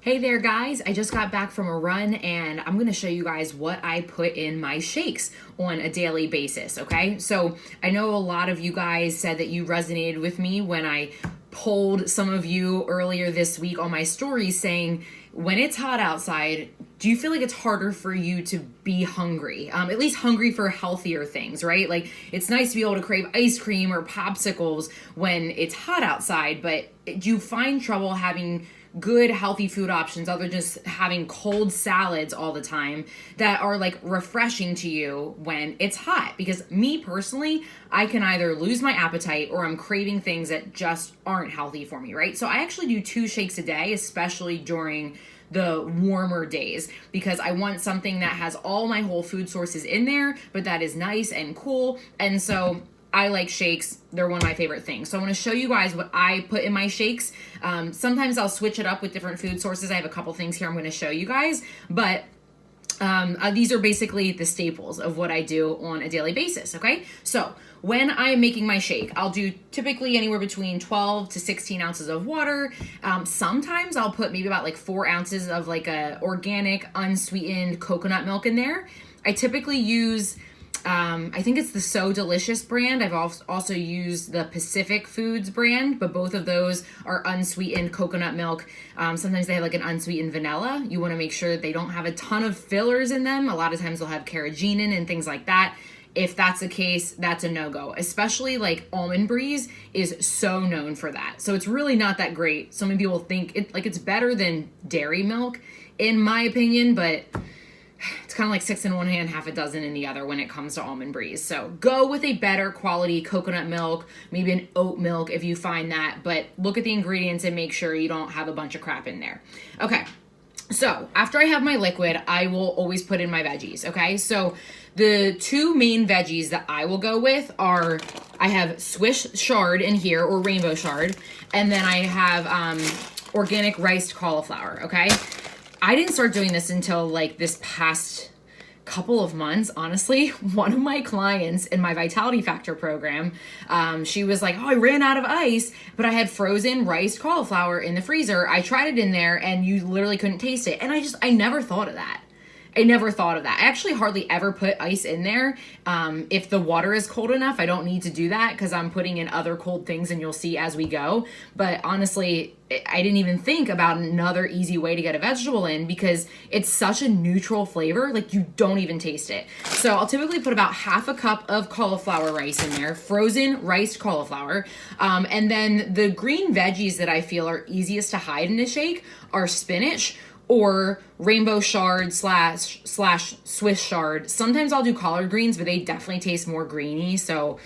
Hey there guys, I just got back from a run and I'm going to show you guys what I put in my shakes on a daily basis, okay? So I know a lot of you guys said that you resonated with me when I polled some of you earlier this week on my stories saying, when it's hot outside, do you feel like it's harder for you to be hungry? At least hungry for healthier things, right? Like it's nice to be able to crave ice cream or popsicles when it's hot outside, but do you find trouble having good healthy food options other than just having cold salads all the time that are like refreshing to you when it's hot? Because me personally, I can either lose my appetite or I'm craving things that just aren't healthy for me, right? So I actually do 2 shakes a day, especially during the warmer days, because I want something that has all my whole food sources in there, but that is nice and cool. And so I like shakes. They're one of my favorite things. So I want to show you guys what I put in my shakes. Sometimes I'll switch it up with different food sources. I have a couple things here I'm going to show you guys, but these are basically the staples of what I do on a daily basis, okay? So when I'm making my shake, I'll do typically anywhere between 12 to 16 ounces of water. Sometimes I'll put maybe about like 4 ounces of like a organic unsweetened coconut milk in there. I typically use I think it's the So Delicious brand. I've also used the Pacific Foods brand, but both of those are unsweetened coconut milk. Sometimes they have like an unsweetened vanilla. You want to make sure that they don't have a ton of fillers in them. A lot of times they'll have carrageenan and things like that. If that's the case, that's a no-go. Especially like Almond Breeze is so known for that. So it's really not that great. So many people think it's better than dairy milk, in my opinion, but it's kind of like 6 in one hand, half a dozen in the other when it comes to Almond Breeze. So go with a better quality coconut milk, maybe an oat milk if you find that, but look at the ingredients and make sure you don't have a bunch of crap in there. Okay, so after I have my liquid, I will always put in my veggies, okay? So the 2 main veggies that I will go with are, I have Swiss chard in here, or rainbow chard, and then I have organic riced cauliflower, okay? I didn't start doing this until like this past couple of months, honestly. One of my clients in my Vitality Factor program, she was like, oh, I ran out of ice, but I had frozen riced cauliflower in the freezer. I tried it in there and you literally couldn't taste it. And I never thought of that. I never thought of that. I actually hardly ever put ice in there. If the water is cold enough, I don't need to do that because I'm putting in other cold things and you'll see as we go. But honestly, I didn't even think about another easy way to get a vegetable in because it's such a neutral flavor, like you don't even taste it. So I'll typically put about half a cup of cauliflower rice in there, frozen riced cauliflower. And then the green veggies that I feel are easiest to hide in a shake are spinach, or rainbow chard slash Swiss chard. Sometimes I'll do collard greens, but they definitely taste more greeny. So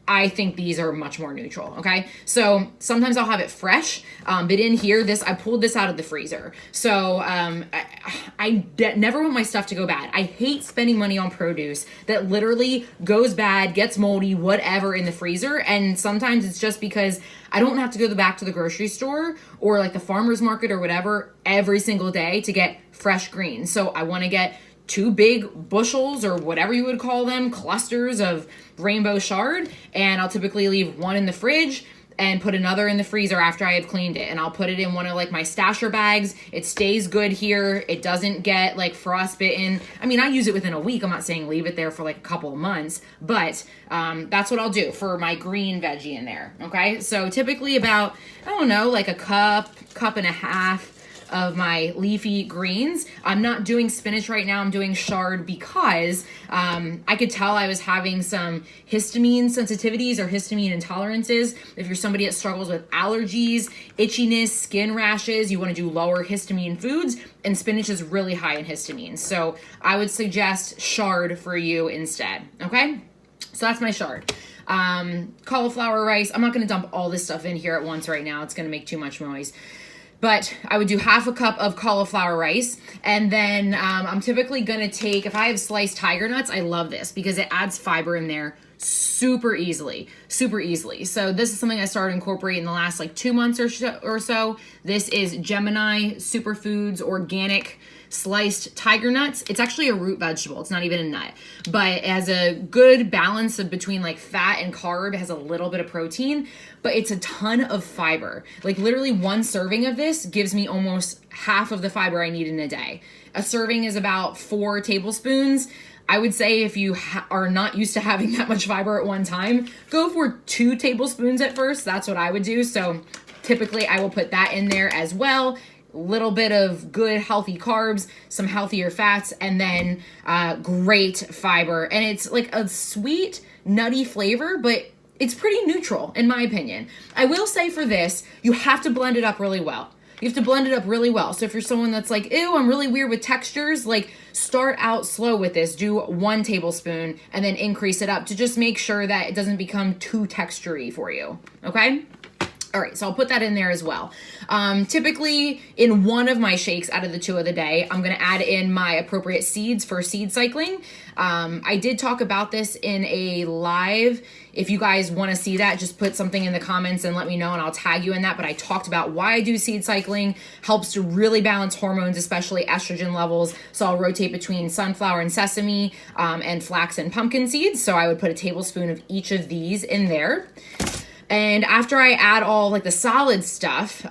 I think these are much more neutral, okay? So sometimes I'll have it fresh, but in here, I pulled this out of the freezer. So I never want my stuff to go bad. I hate spending money on produce that literally goes bad, gets moldy, whatever in the freezer. And sometimes it's just because I don't have to go back to the grocery store or like the farmer's market or whatever every single day to get fresh greens. So I want to get 2 big bushels or whatever you would call them, clusters of rainbow chard, and I'll typically leave 1 in the fridge and put another in the freezer after I have cleaned it. And I'll put it in one of like my stasher bags. It stays good here. It doesn't get like frostbitten. I mean, I use it within a week. I'm not saying leave it there for like a couple of months, but that's what I'll do for my green veggie in there, okay? So typically about, I don't know, like a cup and a half of my leafy greens. I'm not doing spinach right now. I'm doing chard because I could tell I was having some histamine sensitivities or histamine intolerances. If you're somebody that struggles with allergies, itchiness, skin rashes, you want to do lower histamine foods, and spinach is really high in histamine. So I would suggest chard for you instead, okay? So that's my chard. Cauliflower rice. I'm not going to dump all this stuff in here at once right now. It's going to make too much noise. But I would do half a cup of cauliflower rice. And then I'm typically going to take, if I have sliced tiger nuts, I love this because it adds fiber in there super easily. So this is something I started incorporating in the last like 2 months or so. This is Gemini Superfoods Organic Sliced tiger nuts. It's actually a root vegetable. It's not even a nut, but it has a good balance of between like fat and carb. It has a little bit of protein, but it's a ton of fiber. Like literally one serving of this gives me almost half of the fiber I need in a day. A serving is about 4 tablespoons. I would say if you are not used to having that much fiber at one time, go for 2 tablespoons at first. That's what I would do. So typically I will put that in there as well. Little bit of good healthy carbs, some healthier fats, and then great fiber. And it's like a sweet, nutty flavor, but it's pretty neutral in my opinion. I will say for this, you have to blend it up really well. You have to blend it up really well. So if you're someone that's like, ew, I'm really weird with textures, like start out slow with this. Do 1 tablespoon and then increase it up to just make sure that it doesn't become too textury for you. Okay? All right, so I'll put that in there as well. Typically, in one of my shakes out of the 2 of the day, I'm gonna add in my appropriate seeds for seed cycling. I did talk about this in a live. If you guys wanna see that, just put something in the comments and let me know and I'll tag you in that. But I talked about why I do seed cycling. Helps to really balance hormones, especially estrogen levels. So I'll rotate between sunflower and sesame and flax and pumpkin seeds. So I would put a tablespoon of each of these in there. And after I add all like the solid stuff,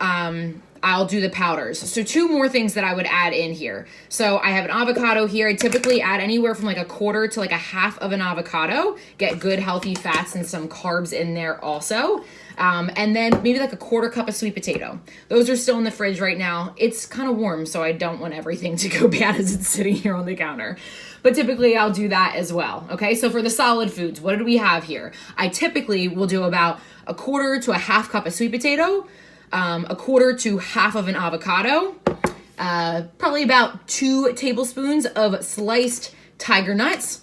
I'll do the powders. So 2 more things that I would add in here. So I have an avocado here. I typically add anywhere from like a 1/4 to like a 1/2 of an avocado. Get good healthy fats and some carbs in there also. And then maybe like a 1/4 cup of sweet potato. Those are still in the fridge right now. It's kind of warm, so I don't want everything to go bad as it's sitting here on the counter. But typically I'll do that as well. Okay, so for the solid foods, what do we have here? I typically will do about a 1/4 to a 1/2 cup of sweet potato, a 1/4 to 1/2 of an avocado, probably about 2 tablespoons of sliced tiger nuts,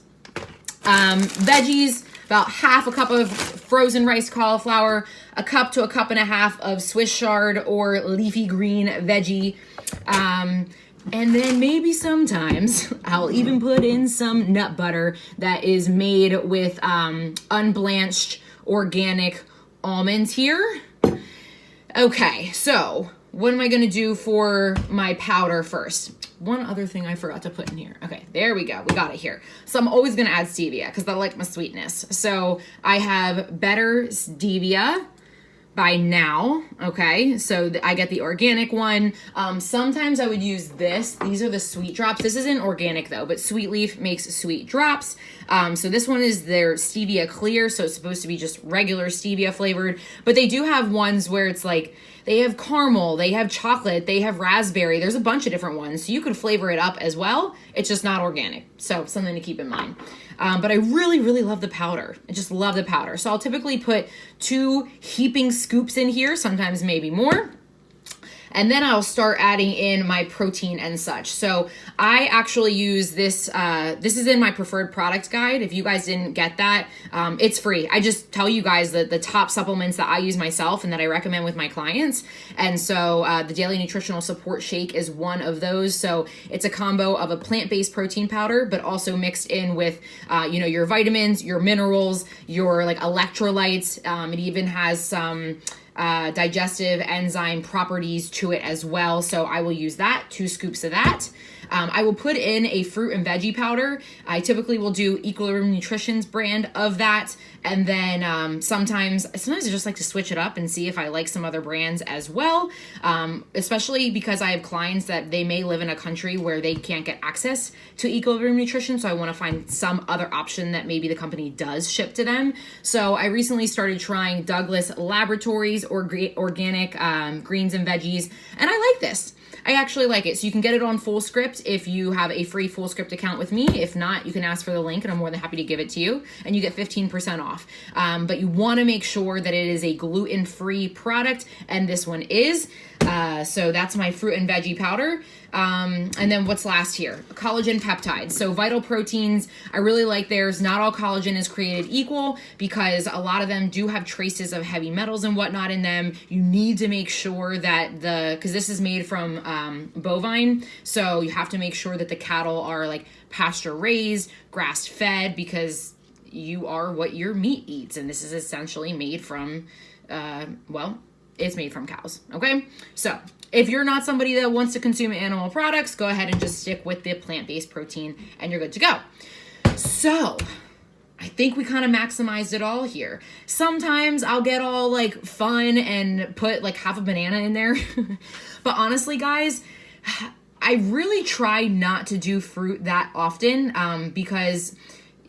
veggies, about 1/2 cup of frozen rice cauliflower, a cup to a cup and a half of Swiss chard or leafy green veggie, and then maybe sometimes I'll even put in some nut butter that is made with unblanched organic almonds here. Okay, so what am I gonna do for my powder first? One other thing I forgot to put in here. Okay, there we go. We got it here. So I'm always gonna add stevia because I like my sweetness. So I have Better Stevia by Now. Okay, so I get the organic one. Sometimes I would use this. These are the sweet drops. This isn't organic though, but Sweet Leaf makes sweet drops. So this one is their stevia clear, so it's supposed to be just regular stevia flavored. But they do have ones where it's like they have caramel, they have chocolate, they have raspberry. There's a bunch of different ones, so you could flavor it up as well. It's just not organic, so something to keep in mind. But I really, really love the powder. I just love the powder. So I'll typically put 2 heaping scoops in here, sometimes maybe more. And then I'll start adding in my protein and such. So I actually use this, this is in my preferred product guide. If you guys didn't get that, it's free. I just tell you guys the top supplements that I use myself and that I recommend with my clients. And so the Daily Nutritional Support Shake is one of those. So it's a combo of a plant-based protein powder, but also mixed in with, you know, your vitamins, your minerals, your like electrolytes. It even has some digestive enzyme properties to it as well. So I will use that, 2 scoops of that. I will put in a fruit and veggie powder. I typically will do Equilibrium Nutrition's brand of that. And then sometimes I just like to switch it up and see if I like some other brands as well. Especially because I have clients that they may live in a country where they can't get access to Equilibrium Nutrition. So I want to find some other option that maybe the company does ship to them. So I recently started trying Douglas Laboratories organic greens and veggies. And I like this. I actually like it. So you can get it on Fullscript if you have a free Fullscript account with me. If not, you can ask for the link and I'm more than happy to give it to you. And you get 15% off. But you want to make sure that it is a gluten-free product. And this one is. So that's my fruit and veggie powder. And then what's last here? Collagen peptides. So Vital Proteins, I really like theirs. Not all collagen is created equal because a lot of them do have traces of heavy metals and whatnot in them. You need to make sure that because this is made from bovine, so you have to make sure that the cattle are like pasture raised, grass fed, because you are what your meat eats. And this is essentially made from, it's made from cows. Okay. So if you're not somebody that wants to consume animal products, go ahead and just stick with the plant-based protein and you're good to go. So I think we kind of maximized it all here. Sometimes I'll get all like fun and put like half a banana in there. But honestly, guys, I really try not to do fruit that often because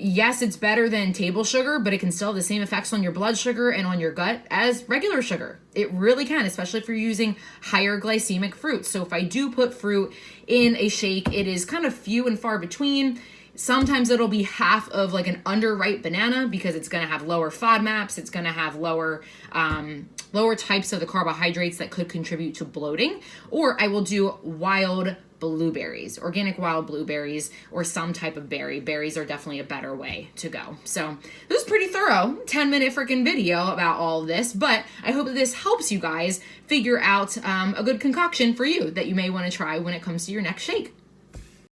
yes, it's better than table sugar, but it can still have the same effects on your blood sugar and on your gut as regular sugar. It really can, especially if you're using higher glycemic fruits. So if I do put fruit in a shake, it is kind of few and far between. Sometimes it'll be half of like an underripe banana because it's going to have lower FODMAPs. It's going to have lower types of the carbohydrates that could contribute to bloating. Or I will do wild blueberries, organic wild blueberries, or some type of berry. Berries are definitely a better way to go. So this is pretty thorough, 10-minute freaking video about all of this, but I hope that this helps you guys figure out a good concoction for you that you may want to try when it comes to your next shake.